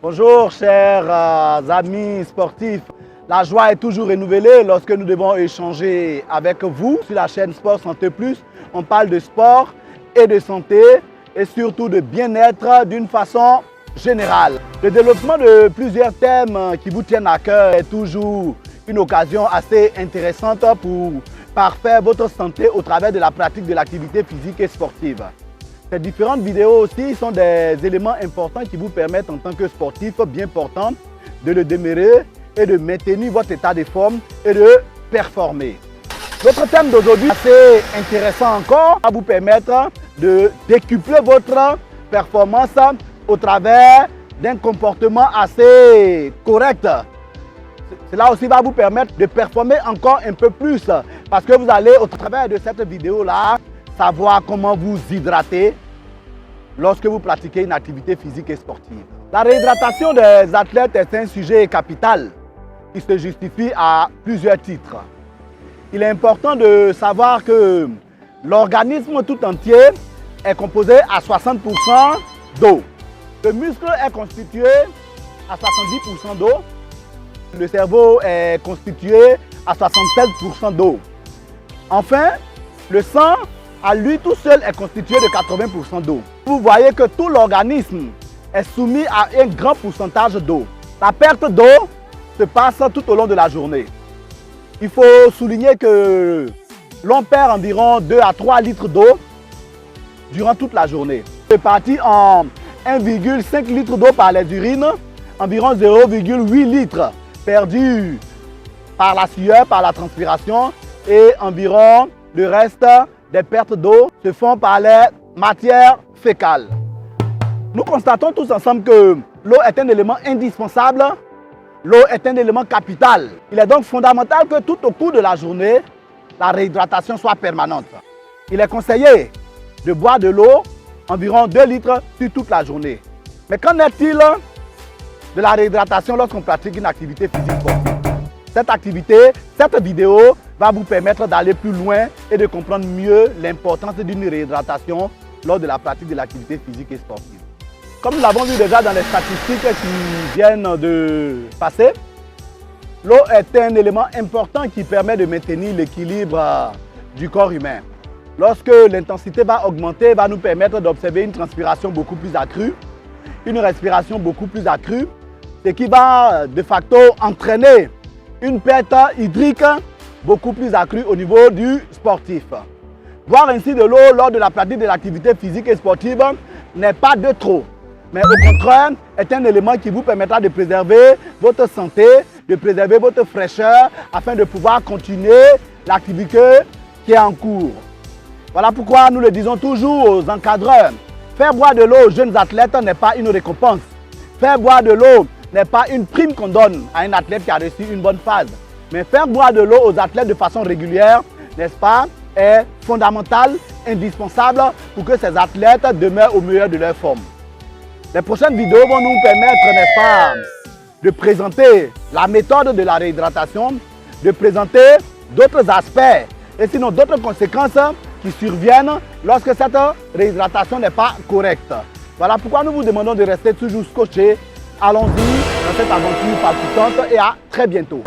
Bonjour chers amis sportifs, la joie est toujours renouvelée lorsque nous devons échanger avec vous sur la chaîne Sport Santé Plus. On parle de sport et de santé et surtout de bien-être d'une façon générale. Le développement de plusieurs thèmes qui vous tiennent à cœur est toujours une occasion assez intéressante pour parfaire votre santé au travers de la pratique de l'activité physique et sportive. Ces différentes vidéos aussi sont des éléments importants qui vous permettent en tant que sportif bien portant de le demeurer et de maintenir votre état de forme et de performer. Notre thème d'aujourd'hui est assez intéressant encore, va vous permettre de décupler votre performance au travers d'un comportement assez correct. Cela aussi va vous permettre de performer encore un peu plus parce que vous allez au travers de cette vidéo-là savoir comment vous hydrater lorsque vous pratiquez une activité physique et sportive. La réhydratation des athlètes est un sujet capital qui se justifie à plusieurs titres. Il est important de savoir que l'organisme tout entier est composé à 60% d'eau. Le muscle est constitué à 70% d'eau. Le cerveau est constitué à 76% d'eau. Enfin, le sang, à lui tout seul, est constitué de 80% d'eau. Vous voyez que tout l'organisme est soumis à un grand pourcentage d'eau. La perte d'eau se passe tout au long de la journée. Il faut souligner que l'on perd environ 2 à 3 litres d'eau durant toute la journée. C'est parti en 1,5 litre d'eau par les urines, environ 0,8 litres perdus par la sueur, par la transpiration et environ le reste des pertes d'eau se font par les matières fécales. Nous constatons tous ensemble que l'eau est un élément indispensable, l'eau est un élément capital. Il est donc fondamental que tout au cours de la journée, la réhydratation soit permanente. Il est conseillé de boire de l'eau environ 2 litres sur toute la journée. Mais qu'en est-il de la réhydratation lorsqu'on pratique une activité physique sportive? Cette vidéo va vous permettre d'aller plus loin et de comprendre mieux l'importance d'une réhydratation lors de la pratique de l'activité physique et sportive. Comme nous l'avons vu déjà dans les statistiques qui viennent de passer, l'eau est un élément important qui permet de maintenir l'équilibre du corps humain. Lorsque l'intensité va augmenter, va nous permettre d'observer une transpiration beaucoup plus accrue, une respiration beaucoup plus accrue, ce qui va de facto entraîner une perte hydrique beaucoup plus accrue au niveau du sportif. Boire ainsi de l'eau lors de la pratique de l'activité physique et sportive n'est pas de trop, mais au contraire est un élément qui vous permettra de préserver votre santé, de préserver votre fraîcheur afin de pouvoir continuer l'activité qui est en cours. Voilà pourquoi nous le disons toujours aux encadreurs. Faire boire de l'eau aux jeunes athlètes n'est pas une récompense. Faire boire de l'eau n'est pas une prime qu'on donne à un athlète qui a reçu une bonne phase. Mais faire boire de l'eau aux athlètes de façon régulière, n'est-ce pas, est fondamental, indispensable pour que ces athlètes demeurent au meilleur de leur forme. Les prochaines vidéos vont nous permettre, n'est-ce pas, de présenter la méthode de la réhydratation, de présenter d'autres aspects et sinon d'autres conséquences qui surviennent lorsque cette réhydratation n'est pas correcte. Voilà pourquoi nous vous demandons de rester toujours scotchés. Allons-y dans cette aventure palpitante et à très bientôt.